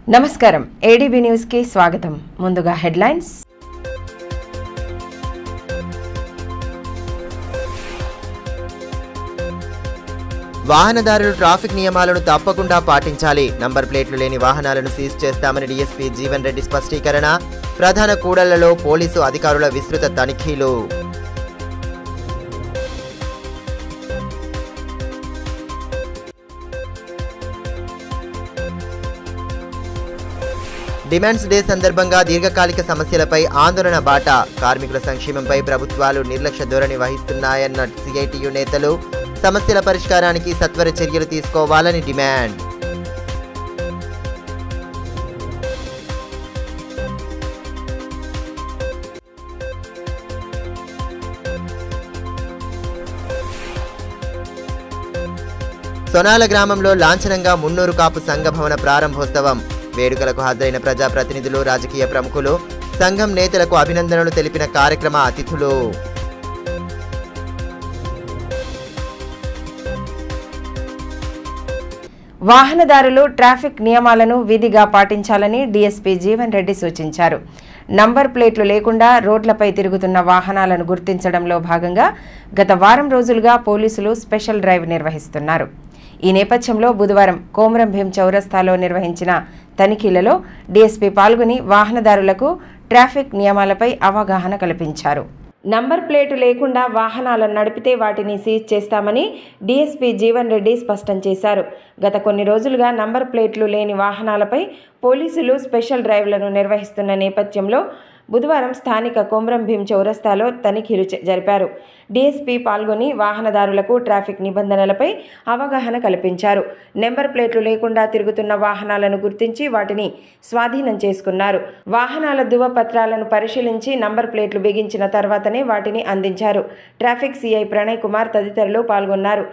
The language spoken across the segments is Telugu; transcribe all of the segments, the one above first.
నమస్కారం ఏడీబీ న్యూస్ కి స్వాగతం. ముందుగా హెడ్లైన్స్. వాహనదారులు ట్రాఫిక్ నియమాలను తప్పకుండా పాటించాలి. నంబర్ ప్లేట్లు లేని వాహనాలను సీజ్ చేస్తామని డీఎస్పీ జీవన్ రెడ్డి స్పష్టీకరణ. ప్రధాన కూడళ్లలో పోలీసు అధికారుల విస్తృత తనిఖీలు. డిమాండ్స్ డే సందర్భంగా దీర్ఘకాలిక సమస్యలపై ఆందోళన బాట. కార్మికుల సంక్షేమంపై ప్రభుత్వాలు నిర్లక్ష్య ధోరణి వహిస్తున్నాయన్న సిఐటియు నేతలు. సమస్యల పరిష్కారానికి సత్వర చర్యలు తీసుకోవాలని డిమాండ్. సొనాల గ్రామంలో లాంఛనంగా మున్నూరు కాపు సంఘ భవన ప్రారంభోత్సవం. వేడుకలకు హాజరైన ప్రజాప్రతినిధులు, రాజకీయ ప్రముఖులు, సంఘం నేతలకు అభినందనలు తెలిపిన కార్యక్రమ అతిథులు. వాహనదారులు ట్రాఫిక్ నియమాలను విధిగా పాటించాలని డీఎస్పీ జీవన్ రెడ్డి సూచించారు. నంబర్ ప్లేట్లు లేకుండా రోడ్లపై తిరుగుతున్న వాహనాలను గుర్తించడంలో భాగంగా గత వారం రోజులుగా పోలీసులు స్పెషల్ డ్రైవ్ నిర్వహిస్తున్నారు. ఈ నేపథ్యంలో బుధవారం కోమరం భీం చౌరస్తాలో నిర్వహించిన తనిఖీలలో డీఎస్పీ పాల్గొని వాహనదారులకు ట్రాఫిక్ నియమాలపై అవగాహన కల్పించారు. నంబర్ ప్లేటు లేకుండా వాహనాలను నడిపితే వాటిని సీజ్ చేస్తామని డీఎస్పీ జీవన్ రెడ్డి స్పష్టం చేశారు. గత కొన్ని రోజులుగా నంబర్ ప్లేట్లు లేని వాహనాలపై పోలీసులు స్పెషల్ డ్రైవ్లను నిర్వహిస్తున్న నేపథ్యంలో బుధవారం స్థానిక కోమరం భీం చౌరస్తాలో తనిఖీలు జరిపారు. డీఎస్పీ పాల్గొని వాహనదారులకు ట్రాఫిక్ నిబంధనలపై అవగాహన కల్పించారు. నెంబర్ ప్లేట్లు లేకుండా తిరుగుతున్న వాహనాలను గుర్తించి వాటిని స్వాధీనం చేసుకున్నారు. వాహనాల ధృవపత్రాలను పరిశీలించి నంబర్ ప్లేట్లు బిగించిన తర్వాతనే వాటిని అందించారు. ట్రాఫిక్ సిఐ ప్రణయ్ కుమార్ తదితరులు పాల్గొన్నారు.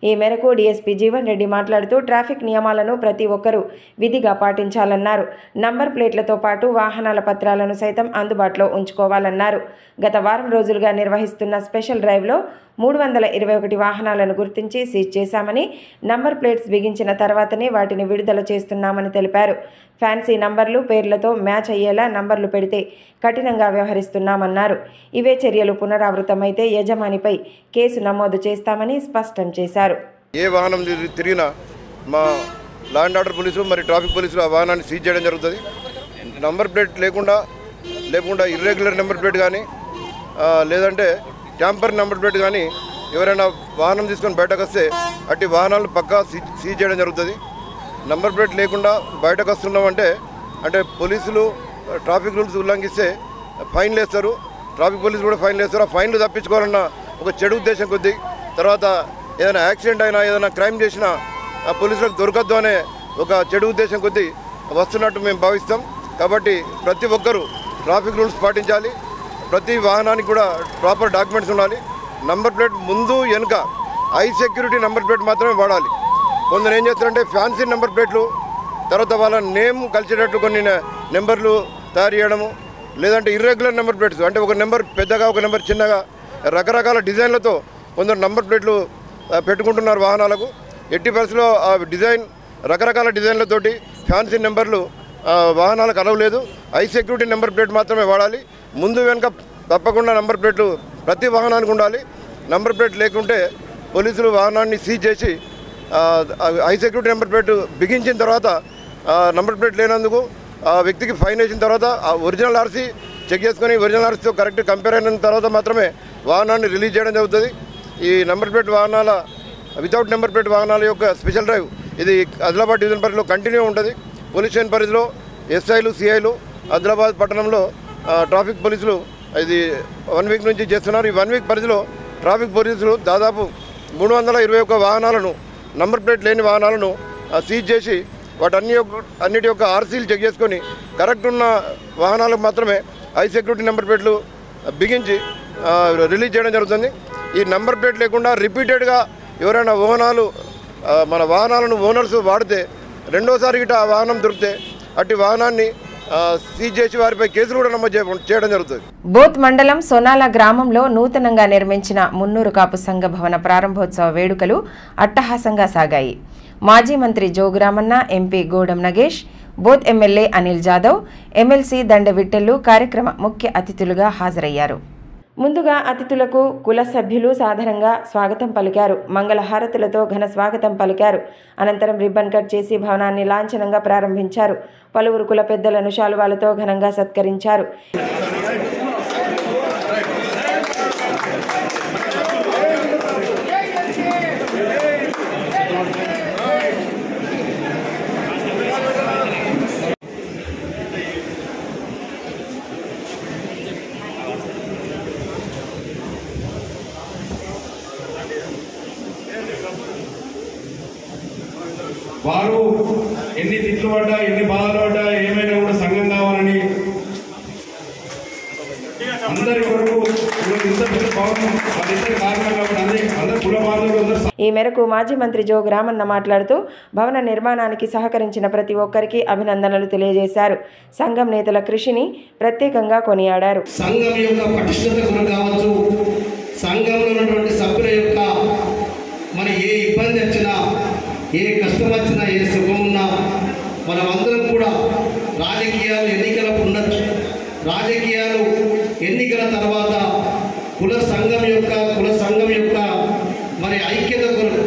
ఈ మేరకు డీఎస్పీ జీవన్ రెడ్డి మాట్లాడుతూ ట్రాఫిక్ నియమాలను ప్రతి ఒక్కరూ విధిగా పాటించాలన్నారు. నంబర్ ప్లేట్లతో పాటు వాహనాల పత్రాలను సైతం అందుబాటులో ఉంచుకోవాలన్నారు. గత వారం రోజులుగా నిర్వహిస్తున్న స్పెషల్ డ్రైవ్లో 321 వాహనాలను గుర్తించి సీజ్ చేశామని, నంబర్ ప్లేట్స్ బిగించిన తర్వాతనే వాటిని విడుదల చేస్తున్నామని తెలిపారు. ఫ్యాన్సీ నంబర్లు, పేర్లతో మ్యాచ్ అయ్యేలా నంబర్లు పెడితే కఠినంగా వ్యవహరిస్తున్నామన్నారు. ఇవే చర్యలు పునరావృతమైతే యజమానిపై కేసు నమోదు చేస్తామని స్పష్టం చేశారు. ఏ వాహనం తిరిగినా మా లా అండ్ ఆర్డర్ పోలీసులు మరి ట్రాఫిక్ పోలీసులు ఆ వాహనాన్ని సీజ్ చేయడం జరుగుతుంది. నంబర్ ప్లేట్ లేకుండా ఇర్రెగ్యులర్ నెంబర్ ప్లేట్ కానీ లేదంటే ట్యాంపర్ నెంబర్ ప్లేట్ కానీ ఎవరైనా వాహనం తీసుకొని బయటకు వస్తే అట్టి వాహనాలు పక్కా సీజ్ చేయడం జరుగుతుంది. నంబర్ ప్లేట్ లేకుండా బయటకు వస్తున్నామంటే పోలీసులు ట్రాఫిక్ రూల్స్ ఉల్లంఘిస్తే ఫైన్లు వేస్తారు. ట్రాఫిక్ పోలీసులు కూడా ఫైన్లు వేస్తారు. ఆ ఫైన్లు తప్పించుకోవాలన్న ఒక చెడు ఉద్దేశం కొద్దీ, తర్వాత ఏదైనా యాక్సిడెంట్ అయినా ఏదైనా క్రైమ్ చేసినా ఆ పోలీసులకు దొరకద్దు అనే ఒక చెడు ఉద్దేశం కొద్దీ వస్తున్నట్టు మేము భావిస్తాం. కాబట్టి ప్రతి ఒక్కరూ ట్రాఫిక్ రూల్స్ పాటించాలి. ప్రతి వాహనానికి కూడా ప్రాపర్ డాక్యుమెంట్స్ ఉండాలి. నంబర్ ప్లేట్ ముందు వెనుక హై సెక్యూరిటీ నెంబర్ ప్లేట్ మాత్రమే వాడాలి. కొందరు ఏం చేస్తారంటే ఫ్యాన్సీ నెంబర్ ప్లేట్లు, తర్వాత వాళ్ళ నేమ్ కలిసేటట్టు కొన్ని నెంబర్లు తయారు చేయడము, లేదంటే ఇర్రెగ్యులర్ నెంబర్ ప్లేట్స్ అంటే ఒక నెంబర్ పెద్దగా ఒక నెంబర్ చిన్నగా రకరకాల డిజైన్లతో కొందరు నెంబర్ ప్లేట్లు పెట్టుకుంటున్నారు వాహనాలకు. ఎట్టి పరిస్థితుల్లో ఆ డిజైన్ రకరకాల డిజైన్లతోటి ఫ్యాన్సీ నెంబర్లు వాహనాలకు అలవలేదు. హై సెక్యూరిటీ నెంబర్ ప్లేట్ మాత్రమే వాడాలి. ముందు వెనుక తప్పకుండా నెంబర్ ప్లేట్లు ప్రతి వాహనానికి ఉండాలి. నెంబర్ ప్లేట్ లేకుంటే పోలీసులు వాహనాన్ని సీజ్ చేసి హై సెక్యూరిటీ నెంబర్ ప్లేట్ బిగించిన తర్వాత నెంబర్ ప్లేట్ లేనందుకు ఆ వ్యక్తికి ఫైన్ వేసిన తర్వాత ఆ ఒరిజినల్ ఆర్సీ చెక్ చేసుకొని ఒరిజినల్ ఆర్సీతో కరెక్ట్ కంపేర్ అయిన తర్వాత మాత్రమే వాహనాన్ని రిలీజ్ చేయడం జరుగుతుంది. ఈ నెంబర్ ప్లేట్ వాహనాల వితౌట్ నెంబర్ ప్లేట్ వాహనాల యొక్క స్పెషల్ డ్రైవ్ ఇది ఆదిలాబాద్ డివిజన్ పరిధిలో కంటిన్యూ ఉంటుంది. పోలీస్ స్టేషన్ పరిధిలో ఎస్ఐలు, సిఐలు, ఆదిలాబాద్ పట్టణంలో ట్రాఫిక్ పోలీసులు ఇది 1 వీక్ నుంచి చేస్తున్నారు. ఈ 1 వీక్ పరిధిలో ట్రాఫిక్ పోలీసులు దాదాపు 321 వాహనాలను, నంబర్ ప్లేట్ లేని వాహనాలను సీజ్ చేసి అన్నిటి యొక్క ఆర్సీలు చెక్ చేసుకొని కరెక్ట్ ఉన్న వాహనాలకు మాత్రమే హై సెక్యూరిటీ నెంబర్ ప్లేట్లు బిగించి రిలీజ్ చేయడం జరుగుతుంది. ఈ నెంబర్ ప్లేట్ లేకుండా రిపీటెడ్గా ఎవరైనా మన వాహనాలను ఓనర్స్ వాడితే రెండోసారి గిట్ట ఆ వాహనం దొరికితే అట్టి వాహనాన్ని సీజ్ చేసి వారిపై కేసులు కూడా నమోదు చేయడం జరుగుతుంది. బోత్ మండలం సోనాల గ్రామంలో నూతనంగా నిర్మించిన మున్నూరు కాపు సంఘ భవన ప్రారంభోత్సవ వేడుకలు అట్టహాసంగా సాగాయి. మాజీ మంత్రి Jogu Ramanna, MP Godam Nagesh, Boath MLA Anil Jadhav, MLC Danda విట్టెల్లు కార్యక్రమ ముఖ్య అతిథులుగా హాజరయ్యారు. ముందుగా అతిథులకు కుల సభ్యులు సాధారణంగా స్వాగతం పలికారు. మంగళహారతులతో ఘన స్వాగతం పలికారు. అనంతరం రిబ్బన్ కట్ చేసి భవనాన్ని లాంఛనంగా ప్రారంభించారు. పలువురు కుల పెద్దలను శాలువాలతో ఘనంగా సత్కరించారు. వారు ఎన్ని తిట్లు పడ్డా, ఎన్ని బాధలు పడ్డా, ఏమైనా కూడా సంఘం కావాలని అందరి వరకు ఈ మేరకు మాజీ మంత్రి జోగురామన్న మాట్లాడుతూ భవన నిర్మాణానికి సహకరించిన ప్రతి ఒక్కరికి అభినందనలు తెలియజేశారు. సంఘం నేతల కృషిని ప్రత్యేకంగా కొనియాడారు. సంఘం యొక్క పటిష్టత కావచ్చు, సంఘంలో ఉన్నటువంటి సభ్యుల యొక్క మరి ఏ ఇబ్బంది వచ్చినా, ఏ కష్టం వచ్చినా, ఏ సుఖం ఉన్నా మనమందరం కూడా రాజకీయాలు ఎన్నికలకు ఉండొచ్చు. రాజకీయాలు ఎన్నికల తర్వాత కుల సంఘం యొక్క మరి ఐక్యత కొరకు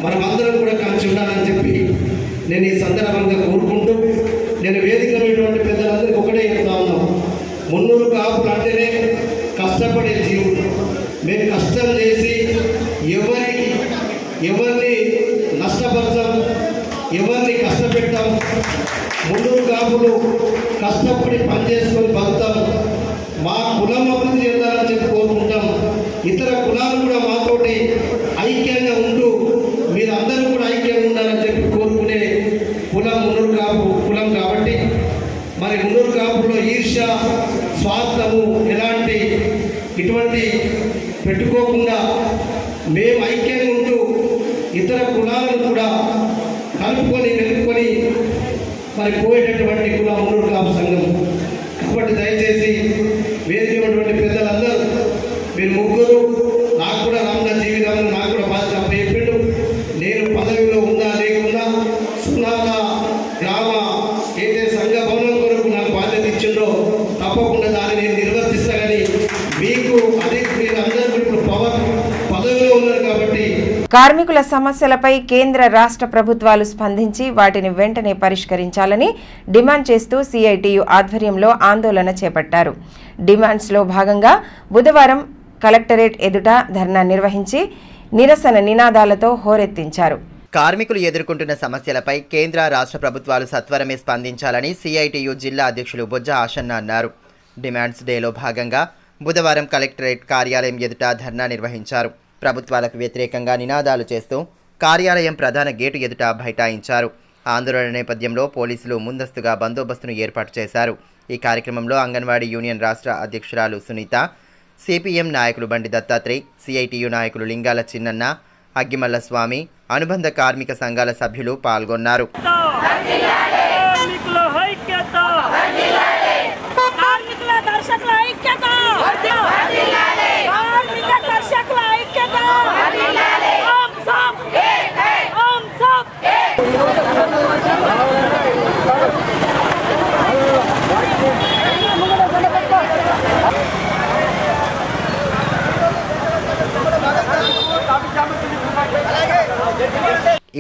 మనమందరం కూడా కలిసి ఉండాలని చెప్పి నేను ఈ సందర్భంగా కోరుకుంటూ, నేను వేదిక ఉన్నటువంటి పెద్దలందరికీ ఒకటే చెప్తా ఉన్నాం. మున్నూరు కాపులు అంటేనే కష్టపడే జీవులు. మేము కష్టం చేసి ఎవరిని నష్టపరచాం, ఎవరిని కష్టపెట్టాం. మున్నూరు కాపులు కష్టపడి పనిచేసుకొని బతుకుతాం. మా కులం అభివృద్ధి చెందాలని చెప్పి కోరుకుంటాం. ఇతర కులాలు కూడా మాతోటి ఐక్యంగా ఉంటూ మీరందరూ కూడా ఐక్యంగా ఉండాలని చెప్పి కోరుకునే కులం మున్నూరు కాపు కులం కాబట్టి మరి మున్నూరు కాపులో ఈర్ష్య, స్వార్థము ఇటువంటి పెట్టుకోకుండా మేము ఐక్యంగా ఉంటూ ఇతర కులాలను కూడా వెనుక్కొని మరి పోయేటటువంటి కులం మున్నూరు కాపు సంఘం. కాబట్టి దయచేసి వేదిక ఉన్నటువంటి పెద్దలందరూ మీరు ముగ్గురు, నాకు కూడా రామన్న జీవితంలో నాకు కూడా బాధ్యత చెప్పిండు. నేను పదవిలో ఉన్నా లేకున్నా సునాల గ్రామ ఏదైతే సంఘ భవనం కొరకు నాకు బాధ్యత ఇచ్చిందో తప్పకుండా దాన్ని నేను నిర్వర్తిస్తానని మీకు అదే మీరు అందరూ ఇప్పుడు పదవిలో ఉన్నారు కాబట్టి. కార్మికుల సమస్యలపై కేంద్ర రాష్ట్ర ప్రభుత్వాలు స్పందించి వాటిని వెంటనే పరిష్కరించాలని డిమాండ్ చేస్తూ సిఐటియు ఆధ్వర్యంలో ఆందోళన చేపట్టారు. డిమాండ్స్లో భాగంగా బుధవారం కలెక్టరేట్ ఎదుట ధర్నా నిర్వహించి నిరసన నినాదాలతో హోరెత్తించారు. కార్మికులు ఎదుర్కొంటున్న సమస్యలపై కేంద్ర రాష్ట్ర ప్రభుత్వాలు సత్వరమే స్పందించాలని సిఐటియు జిల్లా అధ్యక్షులు బొజ్జ ఆషన్న అన్నారు. డిమాండ్స్ డేలో భాగంగా బుధవారం కలెక్టరేట్ కార్యాలయం ఎదుట ధర్నా నిర్వహించారు. ప్రభుత్వాలకు వ్యతిరేకంగా నినాదాలు చేస్తూ కార్యాలయం ప్రధాన గేటు ఎదుట బైఠాయించారు. ఆందోళన నేపథ్యంలో పోలీసులు ముందస్తుగా బందోబస్తును ఏర్పాటు చేశారు. ఈ కార్యక్రమంలో అంగన్వాడీ యూనియన్ రాష్ట్ర అధ్యక్షురాలు సునీత, సిపిఎం నాయకులు బండి దత్తాత్రేయ్, సిఐటియు నాయకులు లింగాల చిన్నన్న, అగ్గిమల్ల స్వామి, అనుబంధ కార్మిక సంఘాల సభ్యులు పాల్గొన్నారు.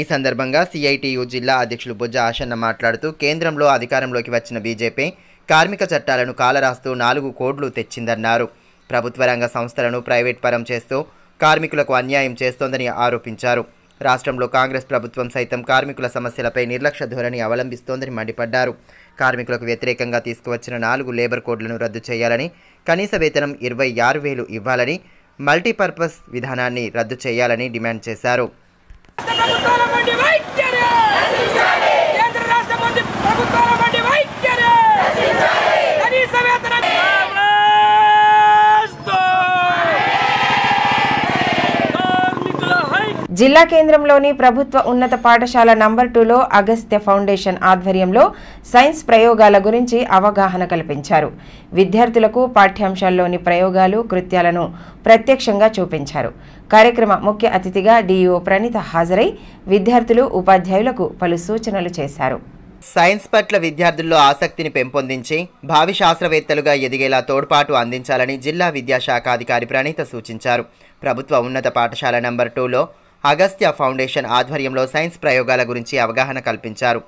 ఈ సందర్భంగా సిఐటియు జిల్లా అధ్యక్షులు బొజ్జ ఆషన్న మాట్లాడుతూ కేంద్రంలో అధికారంలోకి వచ్చిన బీజేపీ కార్మిక చట్టాలను కాలరాస్తూ 4 కోడ్లు తెచ్చిందన్నారు. ప్రభుత్వ రంగ సంస్థలను ప్రైవేట్ పరం చేస్తూ కార్మికులకు అన్యాయం చేస్తోందని ఆరోపించారు. రాష్ట్రంలో కాంగ్రెస్ ప్రభుత్వం సైతం కార్మికుల సమస్యలపై నిర్లక్ష్య ధోరణి అవలంబిస్తోందని మండిపడ్డారు. కార్మికులకు వ్యతిరేకంగా తీసుకువచ్చిన 4 లేబర్ కోడ్లను రద్దు చేయాలని, కనీస వేతనం 26,000 ఇవ్వాలని, మల్టీపర్పస్ విధానాన్ని రద్దు చేయాలని డిమాండ్ చేశారు. జిల్లా కేంద్రంలోని ప్రభుత్వ ఉన్నత పాఠశాల నంబర్ 2లో అగస్త్య ఫౌండేషన్ ఆధ్వర్యంలో సైన్స్ ప్రయోగాల గురించి అవగాహన కల్పించారు. విద్యార్థులకు పాఠ్యాంశాల్లోని ప్రయోగాలు, కృత్యాలను ప్రత్యక్షంగా చూపించారు. కార్యక్రమ ముఖ్య అతిథిగా డిఇఓ ప్రణీత హాజరై విద్యార్థులు, ఉపాధ్యాయులకు పలు సూచనలు చేశారు. సైన్స్ పట్ల విద్యార్థుల్లో ఆసక్తిని పెంపొందించి భావి శాస్త్రవేత్తలుగా ఎదిగేలా తోడ్పాటు అందించాలని జిల్లా విద్యాశాఖ అధికారి ప్రణీత సూచించారు. ప్రభుత్వ ఉన్నత పాఠశాల నంబర్ 2లో అగస్త్య ఫౌండేషన్ ఆధ్వర్యంలో సైన్స్ ప్రయోగాల గురించి అవగాహన కల్పించారు.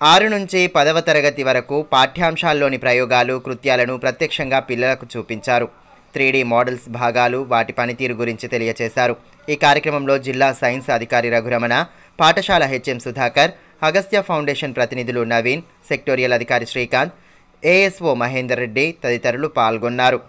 6 నుంచి 10వ తరగతి వరకు పాఠ్యాంశాల్లోని ప్రయోగాలు, కృత్యాలను ప్రత్యక్షంగా పిల్లలకు చూపించారు. 3D మోడల్స్ భాగాలు, వాటి పనితీరు గురించి తెలియజేశారు. ఈ కార్యక్రమంలో జిల్లా సైన్స్ అధికారి రఘురమణ, పాఠశాల హెచ్ఎం సుధాకర్, అగస్త్య ఫౌండేషన్ ప్రతినిధులు నవీన్, సెక్టోరియల్ అధికారి శ్రీకాంత్, ఏఎస్ఓ మహేందర్ రెడ్డి తదితరులు పాల్గొన్నారు.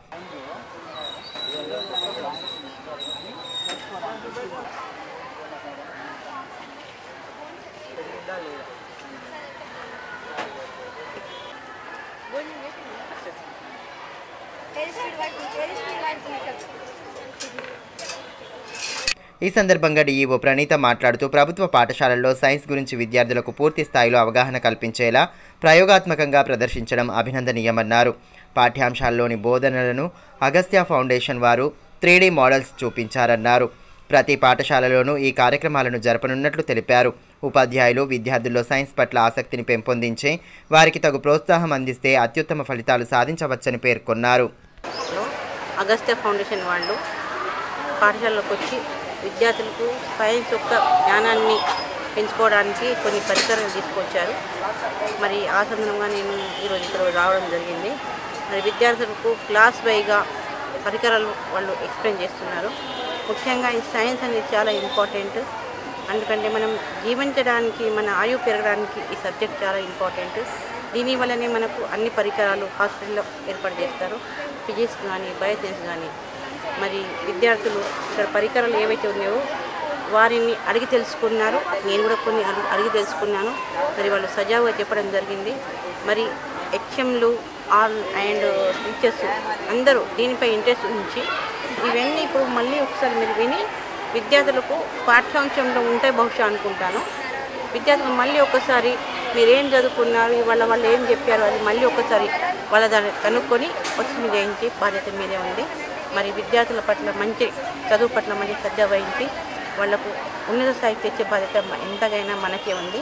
ఈ సందర్భంగా డిఇఓ ప్రణీత మాట్లాడుతూ ప్రభుత్వ పాఠశాలల్లో సైన్స్ గురించి విద్యార్థులకు పూర్తి స్థాయిలో అవగాహన కల్పించేలా ప్రయోగాత్మకంగా ప్రదర్శించడం అభినందనీయమన్నారు. పాఠ్యాంశాల్లోని బోధనలను అగస్త్య ఫౌండేషన్ వారు 3D మోడల్స్ చూపించారన్నారు. ప్రతి పాఠశాలలోనూ ఈ కార్యక్రమాలను జరపనున్నట్లు తెలిపారు. ఉపాధ్యాయులు విద్యార్థుల్లో సైన్స్ పట్ల ఆసక్తిని పెంపొందించి వారికి తగు ప్రోత్సాహం అందిస్తే అత్యుత్తమ ఫలితాలు సాధించవచ్చని పేర్కొన్నారు. అగస్త్య ఫౌండేషన్ వాళ్ళు పాఠశాలలోకి వచ్చి విద్యార్థులకు సైన్స్ యొక్క జ్ఞానాన్ని పెంచుకోవడానికి కొన్ని పరికరాలు తీసుకొచ్చారు. మరి ఆ సందర్భంగా నేను ఈరోజు ఇక్కడ రావడం జరిగింది. మరి విద్యార్థులకు క్లాస్ వైగా పరికరాలు వాళ్ళు ఎక్స్ప్లెయిన్ చేస్తున్నారు. ముఖ్యంగా ఈ సైన్స్ అనేది చాలా ఇంపార్టెంట్. ఎందుకంటే మనం జీవించడానికి, మన ఆయు పెరగడానికి ఈ సబ్జెక్ట్ చాలా ఇంపార్టెంట్. దీనివల్లనే మనకు అన్ని పరికరాలు హాస్పిటల్లో ఏర్పాటు చేస్తారు. ఫిజిక్స్ కానీ, బయోసైన్స్ కానీ. మరి విద్యార్థులు ఇక్కడ పరికరాలు ఏవైతే ఉన్నాయో వారిని అడిగి తెలుసుకున్నారు. నేను కూడా కొన్ని అడిగి తెలుసుకున్నాను. మరి వాళ్ళు సజావుగా చెప్పడం జరిగింది. మరి హెచ్ఎంలు అండ్ టీచర్స్ అందరూ దీనిపై ఇంట్రెస్ట్ ఉంచి ఇవన్నీ ఇప్పుడు మళ్ళీ ఒకసారి మీరు విని విద్యార్థులకు పాఠ్యాంశంలో ఉంటాయి బహుశా అనుకుంటాను. విద్యార్థులు మళ్ళీ ఒకసారి మీరేం చదువుకున్నారు, ఇవాళ వాళ్ళు ఏం చెప్పారు అది మళ్ళీ ఒకసారి వాళ్ళ దాన్ని కనుక్కొని వచ్చి మీరు చేయించి బాధ్యత మీదే ఉంది. మరి విద్యార్థుల పట్ల మంచి చదువు పట్ల మంచి శ్రద్ధ వహించి వాళ్లకు ఉన్నత స్థాయికి తెచ్చే బాధ్యత ఎంతగైనా మనకే ఉంది.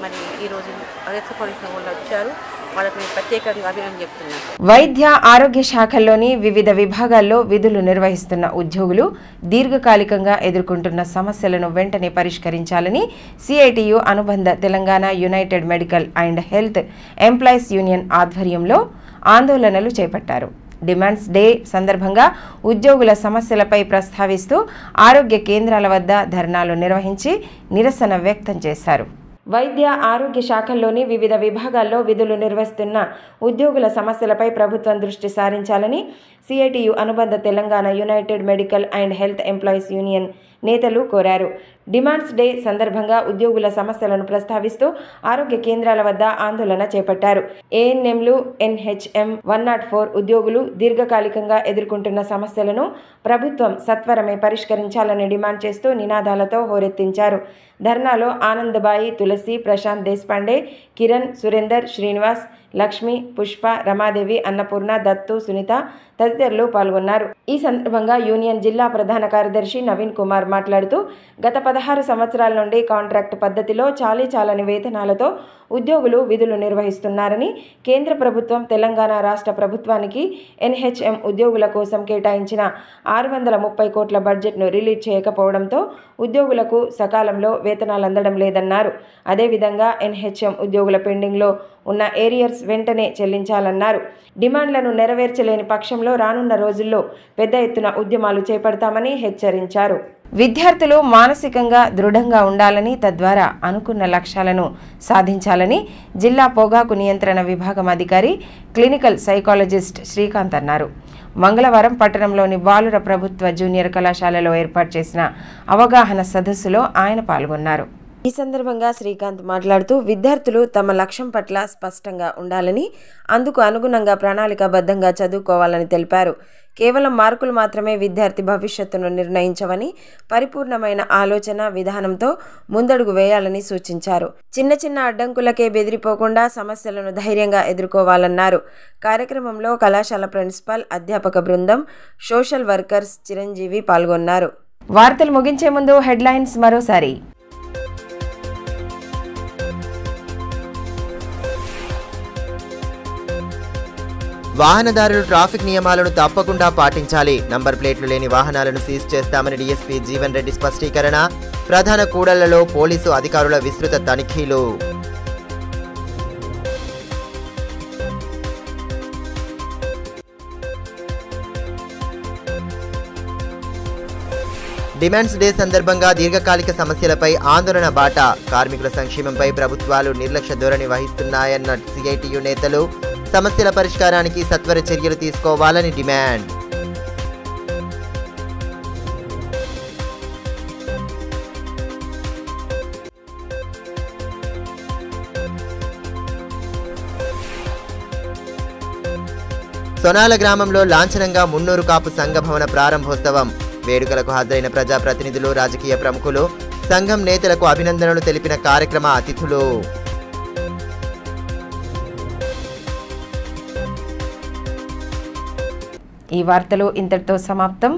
మరి ఈరోజు అగస్త్య ఫౌండేషన్ వాళ్ళు వచ్చారు. వాళ్ళకు నేను ప్రత్యేకంగా అభినందన చెప్తున్నాను. వైద్య ఆరోగ్య శాఖల్లోని వివిధ విభాగాల్లో విధులు నిర్వహిస్తున్న ఉద్యోగులు దీర్ఘకాలికంగా ఎదుర్కొంటున్న సమస్యలను వెంటనే పరిష్కరించాలని సిఐటియు అనుబంధ Telangana United medical and health employees union ఆధ్వర్యంలో ఆందోళనలు చేపట్టారు. డిమాండ్స్ డే సందర్భంగా ఉద్యోగుల సమస్యలపై ప్రస్తావిస్తూ ఆరోగ్య కేంద్రాల వద్ద ధర్నాలు నిర్వహించి నిరసన వ్యక్తం చేశారు. వైద్య ఆరోగ్య శాఖల్లోని వివిధ విభాగాల్లో విధులు నిర్వహిస్తున్న ఉద్యోగుల సమస్యలపై ప్రభుత్వం దృష్టి సారించాలని సిఐటియు అనుబంధ Telangana United medical and health employees union నేతలు కోరారు. డిమాండ్స్ డే సందర్భంగా ఉద్యోగుల సమస్యలను ప్రస్తావిస్తూ ఆరోగ్య కేంద్రాల వద్ద ఆందోళన చేపట్టారు. ఏఎన్ఎంలు, ఎన్హెచ్ఎం 104 ఉద్యోగులు దీర్ఘకాలికంగా ఎదుర్కొంటున్న సమస్యలను ప్రభుత్వం సత్వరమే పరిష్కరించాలని డిమాండ్ చేస్తూ నినాదాలతో హోరెత్తించారు. ధర్నాలో ఆనందబాయి, తులసి, ప్రశాంత్ దేశపాండే, కిరణ్, సురేందర్, శ్రీనివాస్, లక్ష్మి, పుష్ప, రమాదేవి, అన్నపూర్ణ, దత్తు, సునీత తదితరులు పాల్గొన్నారు. ఈ సందర్భంగా యూనియన్ జిల్లా ప్రధాన కార్యదర్శి నవీన్ కుమార్ మాట్లాడుతూ గత 16 సంవత్సరాల నుండి కాంట్రాక్ట్ పద్ధతిలో చాలని వేతనాలతో ఉద్యోగులు విధులు నిర్వహిస్తున్నారని, కేంద్ర ప్రభుత్వం తెలంగాణ రాష్ట్ర ప్రభుత్వానికి ఎన్హెచ్ఎం ఉద్యోగుల కోసం కేటాయించిన 630 కోట్ల బడ్జెట్ను రిలీజ్ చేయకపోవడంతో ఉద్యోగులకు సకాలంలో వేతనాలు అందడం లేదన్నారు. అదేవిధంగా ఎన్హెచ్ఎం ఉద్యోగుల పెండింగ్లో ఉన్న ఏరియర్స్ వెంటనే చెల్లించాలన్నారు. డిమాండ్లను నెరవేర్చలేని పక్షంలో రానున్న రోజుల్లో పెద్ద ఎత్తున ఉద్యమాలు చేపడతామని హెచ్చరించారు. విద్యార్థులు మానసికంగా దృఢంగా ఉండాలని, తద్వారా అనుకున్న లక్ష్యాలను సాధించాలని జిల్లా పొగాకు నియంత్రణ విభాగం అధికారి క్లినికల్ సైకాలజిస్ట్ శ్రీకాంత్ అన్నారు. మంగళవారం పట్టణంలోని బాలుర ప్రభుత్వ జూనియర్ కళాశాలలో ఏర్పాటు చేసిన అవగాహన సదస్సులో ఆయన పాల్గొన్నారు. ఈ సందర్భంగా శ్రీకాంత్ మాట్లాడుతూ విద్యార్థులు తమ లక్ష్యం పట్ల స్పష్టంగా ఉండాలని, అందుకు అనుగుణంగా ప్రణాళికాబద్ధంగా చదువుకోవాలని తెలిపారు. కేవలం మార్కులు మాత్రమే విద్యార్థి భవిష్యత్తును నిర్ణయించవని, పరిపూర్ణమైన ఆలోచన విధానంతో ముందడుగు వేయాలని సూచించారు. చిన్న చిన్న అడ్డంకులకే బెదిరిపోకుండా సమస్యలను ధైర్యంగా ఎదుర్కోవాలన్నారు. కార్యక్రమంలో కళాశాల ప్రిన్సిపల్, అధ్యాపక బృందం, సోషల్ వర్కర్స్, చిరంజీవి పాల్గొన్నారు. వార్తలు ముగించే ముందు హెడ్లైన్స్ మరోసారి. వాహనదారులు ట్రాఫిక్ నియమాలను తప్పకుండా పాటించాలి. నంబర్ ప్లేట్లు లేని వాహనాలను సీజ్ చేస్తామని డీఎస్పీ జీవన్ రెడ్డి స్పష్టీకరణ. ప్రధాన కూడళ్లలో పోలీసు అధికారుల విస్తృత తనిఖీలు. డిమాండ్స్ డే సందర్భంగా దీర్ఘకాలిక సమస్యలపై ఆందోళన బాట. కార్మికుల సంక్షేమంపై ప్రభుత్వాలు నిర్లక్ష్య ధోరణి వహిస్తున్నాయన్న సిఐటియు నేతలు. సమస్యల పరిష్కారానికి సత్వర చర్యలు తీసుకోవాలని డిమాండ్. సొనాల గ్రామంలో లాంఛనంగా మున్నూరు కాపు సంఘ భవన ప్రారంభోత్సవం. వేడుకలకు హాజరైన ప్రజాప్రతినిధులు, రాజకీయ ప్రముఖులు, సంఘం నేతలకు అభినందనలు తెలిపిన కార్యక్రమ అతిథులు. ఈ వార్తలు ఇంతటితో సమాప్తం.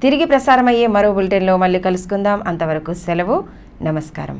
తిరిగి ప్రసారమయ్యే మరో బులెటిన్లో మళ్ళీ కలుసుకుందాం. అంతవరకు సెలవు. నమస్కారం.